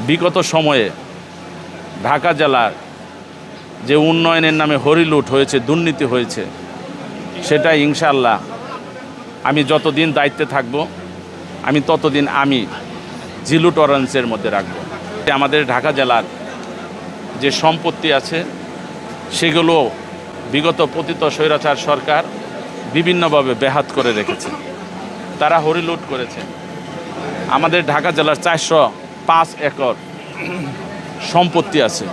বিগত সময়ে ঢাকা জেলার যে উন্নয়নের নামে হরিলুট হয়েছে, দুর্নীতি হয়েছে, সেটা ইনশাআল্লাহ আমি যতদিন দায়িত্বে থাকব আমি ততদিন আমি জিরো টলারেন্সের মধ্যে রাখব। আমাদের ঢাকা জেলার যে সম্পত্তি আছে সেগুলো বিগত পতিত স্বৈরাচার সরকার বিভিন্নভাবে ব্যাহত করে রেখেছে। তারা হরিলুট করেছে। আমাদের ঢাকা জেলার 405 একর সম্পত্তি আছে।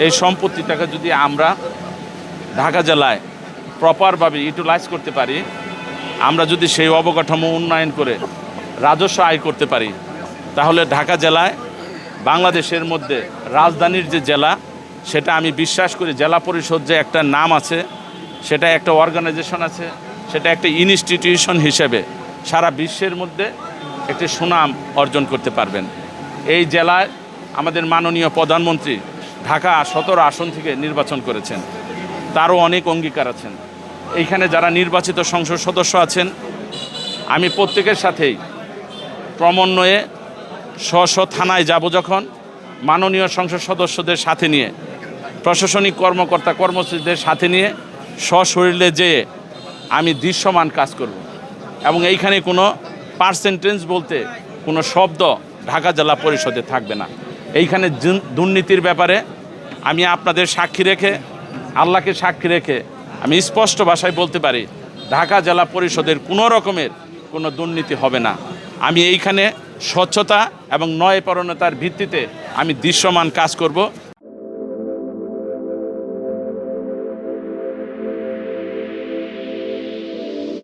এই সম্পত্তিটাকে যদি আমরা ঢাকা জেলায় প্রপারভাবে ইউটিলাইজ করতে পারি, আমরা যদি সেই অবকাঠামো উন্নয়ন করে রাজস্ব আয় করতে পারি, তাহলে ঢাকা জেলায় বাংলাদেশের মধ্যে রাজধানীর যে জেলা, সেটা আমি বিশ্বাস করি জেলা পরিষদ যে একটা নাম আছে, সেটা একটা অর্গানাইজেশন আছে, সেটা একটা ইনস্টিটিউশন হিসেবে সারা বিশ্বের মধ্যে একটি সুনাম অর্জন করতে পারবেন। এই জেলায় আমাদের মাননীয় প্রধানমন্ত্রী ঢাকা 17 আসন থেকে নির্বাচন করেছেন, তারও অনেক অঙ্গীকার আছেন। এইখানে যারা নির্বাচিত সংসদ সদস্য আছেন, আমি প্রত্যেকের সাথেই ক্রমান্বয়ে স্ব থানায় যাব, যখন মাননীয় সংসদ সদস্যদের সাথে নিয়ে, প্রশাসনিক কর্মকর্তা কর্মচারীদের সাথে নিয়ে সশরীরে যেয়ে আমি দৃশ্যমান কাজ করব। এবং এইখানে কোনো পার্সেন্টেজ বলতে কোনো শব্দ ঢাকা জেলা পরিষদে থাকবে না। এইখানে দুর্নীতির ব্যাপারে আমি আপনাদের সাক্ষী রেখে, আল্লাহকে সাক্ষী রেখে আমি স্পষ্ট ভাষায় বলতে পারি, ঢাকা জেলা পরিষদের কোনো রকমের কোনো দুর্নীতি হবে না। আমি এইখানে স্বচ্ছতা এবং ন্যায়পরায়ণতার ভিত্তিতে আমি দৃশ্যমান কাজ করব।